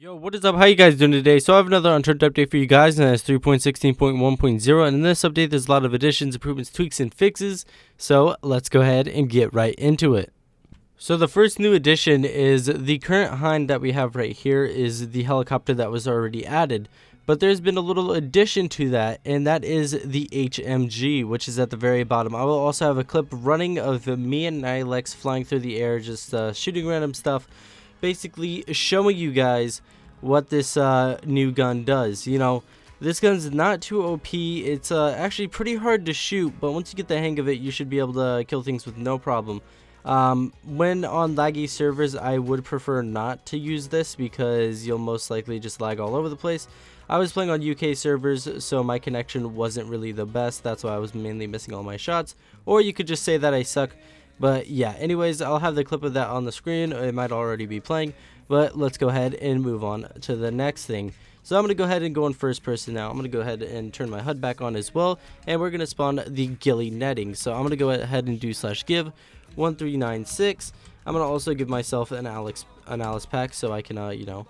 Yo, what is up? How you guys doing today? So I have another Unturned update for you guys, and that's 3.16.1.0. And in this update, there's a lot of additions, improvements, tweaks, and fixes. So let's go ahead and get right into it. So the first new addition is the current HIND that we have right here is the helicopter that was already added. But there's been a little addition to that, and that is the HMG, which is at the very bottom. I will also have a clip running of me and Nilex flying through the air, just shooting random stuff, basically showing you guys what this new gun does. You know, this gun's not too OP. It's actually pretty hard to shoot, but once you get the hang of it, you should be able to kill things with no problem. When on laggy servers, I would prefer not to use this because you'll most likely just lag all over the place. I was playing on UK servers, so my connection wasn't really the best. That's why I was mainly missing all my shots. Or you could just say that I suck. But yeah, anyways, I'll have the clip of that on the screen. It might already be playing, but let's go ahead and move on to the next thing. So I'm going to go ahead and go in first person now. I'm going to go ahead and turn my HUD back on as well, and we're going to spawn the GHILLIE netting. So I'm going to go ahead and do /give 1396. I'm going to also give myself an Alice pack so I can, you know,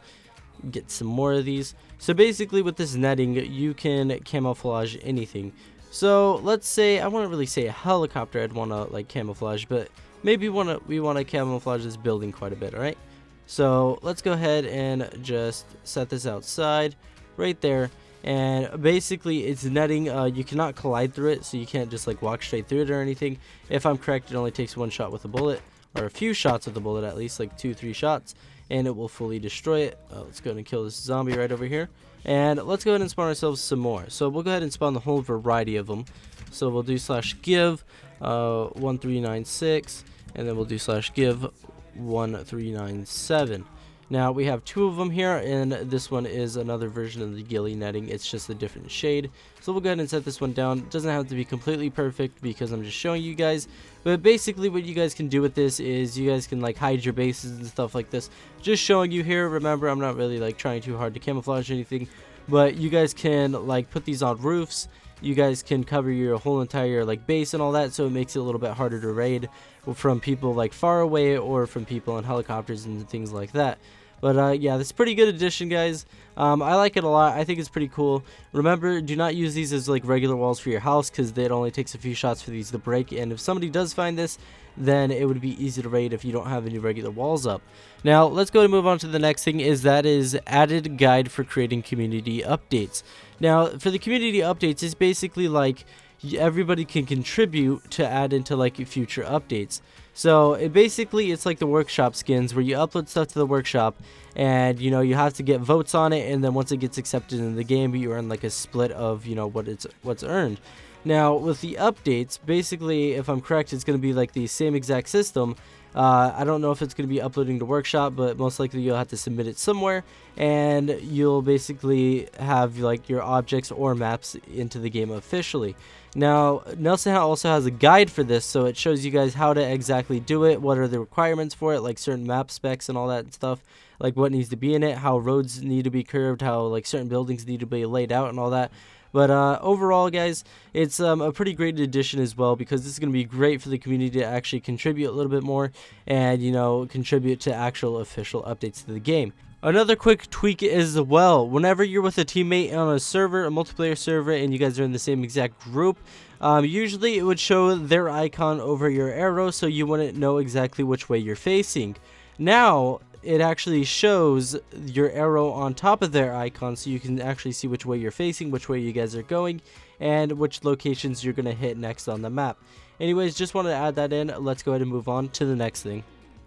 get some more of these. So basically with this netting, you can camouflage anything. So let's say, I wouldn't really say a helicopter I'd want to like camouflage, but maybe we want to camouflage this building quite a bit. All right, so let's go ahead and just set this outside right there, and basically it's netting. You cannot collide through it, so you can't just like walk straight through it or anything. If I'm correct, it only takes one shot with a bullet, or a few shots with a bullet, at least like 2-3 shots, and it will fully destroy it. Let's go ahead and kill this zombie right over here. And let's go ahead and spawn ourselves some more. So we'll go ahead and spawn the whole variety of them. So we'll do /give 1396, and then we'll do /give 1397. Now we have 2 of them here, and this one is another version of the GHILLIE netting. It's just a different shade. So we'll go ahead and set this one down. It doesn't have to be completely perfect because I'm just showing you guys. But basically what you guys can do with this is you guys can like hide your bases and stuff like this. Just showing you here. Remember, I'm not really like trying too hard to camouflage anything, but you guys can like put these on roofs. You guys can cover your whole entire like base and all that, so it makes it a little bit harder to raid from people like far away or from people in helicopters and things like that. But yeah, this is a pretty good addition, guys. I like it a lot. I think it's pretty cool. Remember, do not use these as like regular walls for your house, because it only takes a few shots for these to break. And if somebody does find this, then it would be easy to raid if you don't have any regular walls up. Now, let's go and move on to the next thing. That is added guide for creating community updates. Now, for the community updates, it's basically like everybody can contribute to add into like future updates. So it's like the workshop skins where you upload stuff to the workshop, and you know you have to get votes on it, and then once it gets accepted in the game, you earn like a split of, you know, what's earned. Now with the updates, basically, if I'm correct, it's going to be like the same exact system. I don't know if it's going to be uploading to workshop, but most likely you'll have to submit it somewhere, and you'll basically have like your objects or maps into the game officially. Now Nelson also has a guide for this, so it shows you guys how to exactly do it, what are the requirements for it, like certain map specs and all that stuff, like what needs to be in it, how roads need to be curved, how like certain buildings need to be laid out and all that. But overall, guys, it's a pretty great addition as well, because this is going to be great for the community to actually contribute a little bit more and, you know, contribute to actual official updates to the game. Another quick tweak as well, whenever you're with a teammate on a server, a multiplayer server, and you guys are in the same exact group, usually it would show their icon over your arrow, so you wouldn't know exactly which way you're facing. Now it actually shows your arrow on top of their icon, so you can actually see which way you're facing, which way you guys are going, and which locations you're going to hit next on the map. Anyways, just wanted to add that in. Let's go ahead and move on to the next thing.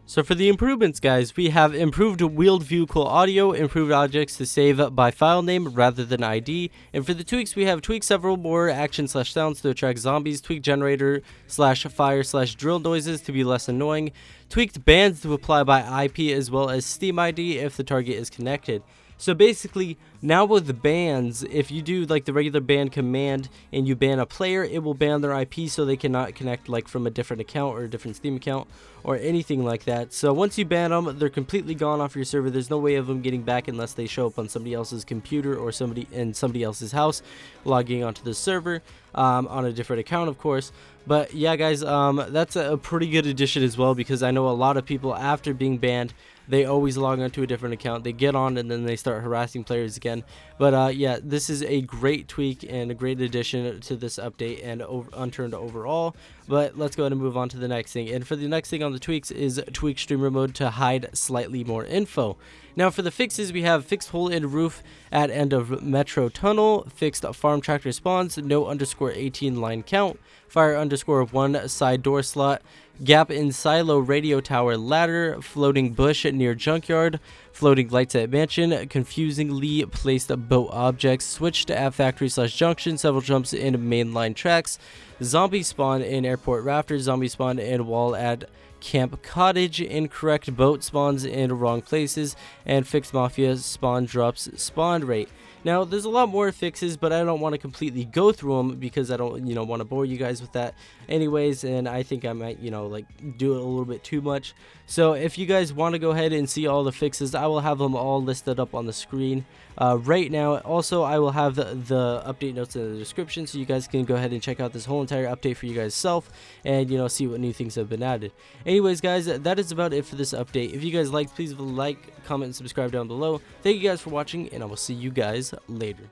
So for the improvements, guys, we have improved wheeled vehicle audio, improved objects to save by file name rather than ID, and for the tweaks, we have tweaked several more action/sounds to attract zombies, tweaked generator/fire/drill noises to be less annoying, tweaked bans to apply by IP as well as Steam ID if the target is connected. So basically, now with the bans, if you do like the regular ban command and you ban a player, it will ban their IP, so they cannot connect like from a different account or a different Steam account or anything like that. So once you ban them, they're completely gone off your server. There's no way of them getting back unless they show up on somebody else's computer or somebody in somebody else's house logging onto the server. on a different account, of course. But yeah, guys, that's a pretty good addition as well, because I know a lot of people, after being banned, they always log onto a different account, they get on, and then they start harassing players again. But yeah, this is a great tweak and a great addition to this update and Unturned overall. But let's go ahead and move on to the next thing. And for the next thing on the tweaks is tweak streamer mode to hide slightly more info. Now for the fixes, we have fixed hole in roof at end of metro tunnel, fixed farm tractor spawns, no _18 line count, fire _1 side door slot, gap in silo radio tower ladder, floating bush near junkyard, floating lights at mansion, confusingly placed boat objects, switched at factory / junction, several jumps in mainline tracks, zombie spawn in airport rafters, zombie spawn in wall at camp cottage, incorrect boat spawns in wrong places, and fixed mafia spawn drops spawn rate. Now, there's a lot more fixes, but I don't want to completely go through them because I don't, want to bore you guys with that anyways, and I think I might, like, do it a little bit too much. So if you guys want to go ahead and see all the fixes, I will have them all listed up on the screen right now. Also, I will have the update notes in the description, so you guys can go ahead and check out this whole entire update for you guys self, and, see what new things have been added. Anyways, guys, that is about it for this update. If you guys liked, please like, comment, and subscribe down below. Thank you guys for watching, and I will see you guys later.